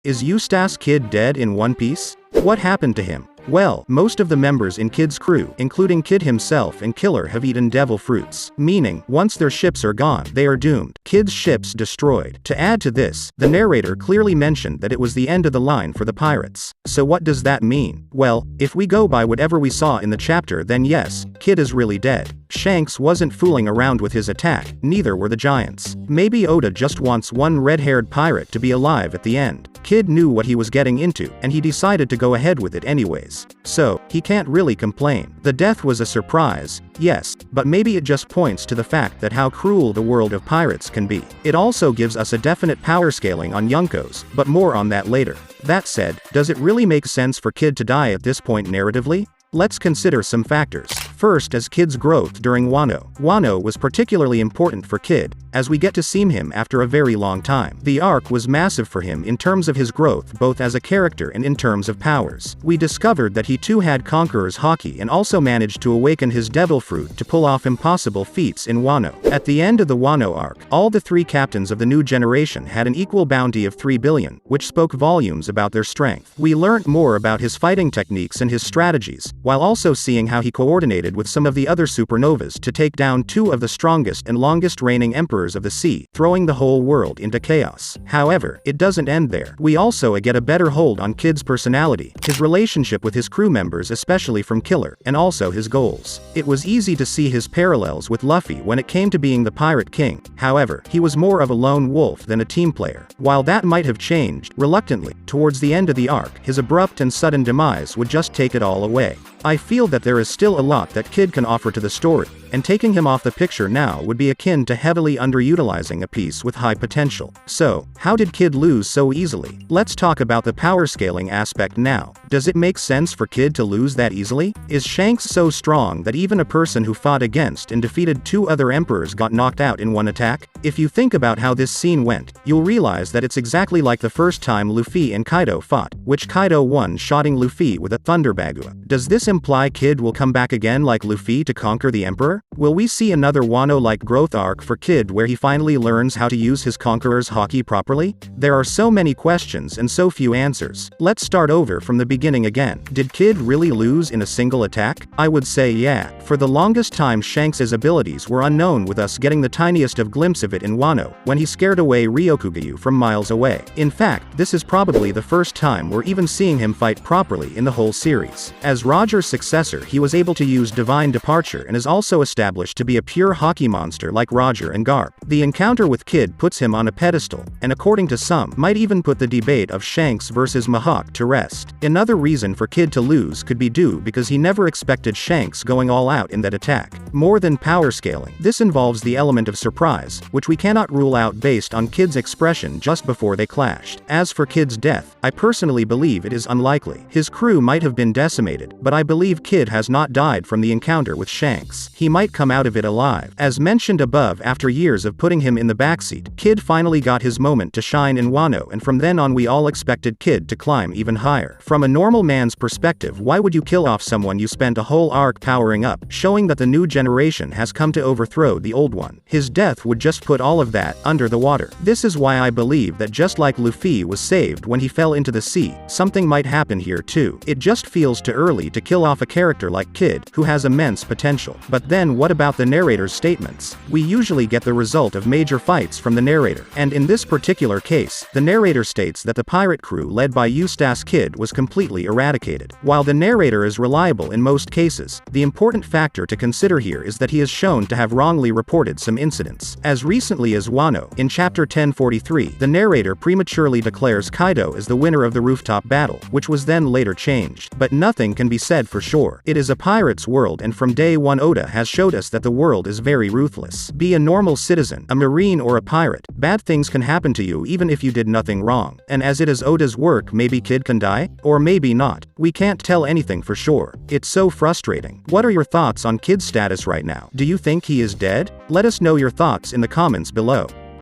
Is Eustass Kid dead in One Piece? What happened to him? Well, most of the members in Kid's crew, including Kid himself and Killer, have eaten devil fruits, meaning, once their ships are gone, they are doomed. Kid's ships destroyed. To add to this, the narrator clearly mentioned that it was the end of the line for the pirates. So what does that mean? Well, if we go by whatever we saw in the chapter, then yes, Kid is really dead. Shanks wasn't fooling around with his attack, neither were the giants. Maybe Oda just wants one red-haired pirate to be alive at the end. Kid knew what he was getting into, and he decided to go ahead with it anyways. So, he can't really complain. The death was a surprise, yes, but maybe it just points to the fact that how cruel the world of pirates can be. It also gives us a definite power scaling on Yunkos, but more on that later. That said, does it really make sense for Kid to die at this point narratively? Let's consider some factors. First is Kid's growth during Wano. Wano was particularly important for Kid, as we get to see him after a very long time. The arc was massive for him in terms of his growth both as a character and in terms of powers. We discovered that he too had Conqueror's Haki and also managed to awaken his devil fruit to pull off impossible feats in Wano. At the end of the Wano arc, all the three captains of the new generation had an equal bounty of 3 billion, which spoke volumes about their strength. We learnt more about his fighting techniques and his strategies, while also seeing how he coordinated with some of the other supernovas to take down 2 of the strongest and longest reigning emperors of the sea, throwing the whole world into chaos. However, it doesn't end there. We also get a better hold on Kid's personality, his relationship with his crew members, especially from Killer, and also his goals. It was easy to see his parallels with Luffy when it came to being the Pirate King. However, he was more of a lone wolf than a team player. While that might have changed, reluctantly, towards the end of the arc, his abrupt and sudden demise would just take it all away. I feel that there is still a lot that Kid can offer to the story, and taking him off the picture now would be akin to heavily underutilizing a piece with high potential. So, how did Kid lose so easily? Let's talk about the power scaling aspect now. Does it make sense for Kid to lose that easily? Is Shanks so strong that even a person who fought against and defeated 2 other emperors got knocked out in one attack? If you think about how this scene went, you'll realize that it's exactly like the first time Luffy and Kaido fought, which Kaido won shotting Luffy with a Thunder Bagua. Does this imply Kid will come back again like Luffy to conquer the Emperor? Will we see another Wano-like growth arc for Kid where he finally learns how to use his Conqueror's Haki properly? There are so many questions and so few answers. Let's start over from the beginning again. Did Kid really lose in a single attack? I would say yeah. For the longest time Shanks' abilities were unknown, with us getting the tiniest of glimpse of it in Wano, when he scared away Ryokugyu from miles away. In fact, this is probably the first time we're even seeing him fight properly in the whole series. As Roger's successor, he was able to use Divine Departure and is also established to be a pure Haki monster like Roger and Garp. The encounter with Kid puts him on a pedestal, and according to some, might even put the debate of Shanks versus Mihawk to rest. Another reason for Kid to lose could be due because he never expected Shanks going all out in that attack. More than power scaling, this involves the element of surprise, which we cannot rule out based on Kid's expression just before they clashed. As for Kid's death, I personally believe it is unlikely. His crew might have been decimated, but I believe Kid has not died from the encounter with Shanks. He might come out of it alive. As mentioned above, after years of putting him in the backseat, Kid finally got his moment to shine in Wano, and from then on we all expected Kid to climb even higher. From a normal man's perspective, why would you kill off someone you spent a whole arc powering up, showing that the new generation has come to overthrow the old one? His death would just put all of that under the water. This is why I believe that just like Luffy was saved when he fell into the sea, something might happen here too. It just feels too early to kill off a character like Kid, who has immense potential. But then what about the narrator's statements? We usually get the result of major fights from the narrator, and in this particular case, the narrator states that the pirate crew led by Eustass Kid was completely eradicated. While the narrator is reliable in most cases, the important factor to consider here is that he is shown to have wrongly reported some incidents. As recently as Wano, in chapter 1043, the narrator prematurely declares Kaido as the winner of the rooftop battle, which was then later changed. But nothing can be said for sure. It is a pirate's world, and from day one Oda has showed us that the world is very ruthless. Be a normal citizen, a marine or a pirate, bad things can happen to you even if you did nothing wrong. And as it is Oda's work, maybe Kid can die? Or maybe not. We can't tell anything for sure. It's so frustrating. What are your thoughts on Kid's status right now? Do you think he is dead? Let us know your thoughts in the comments below.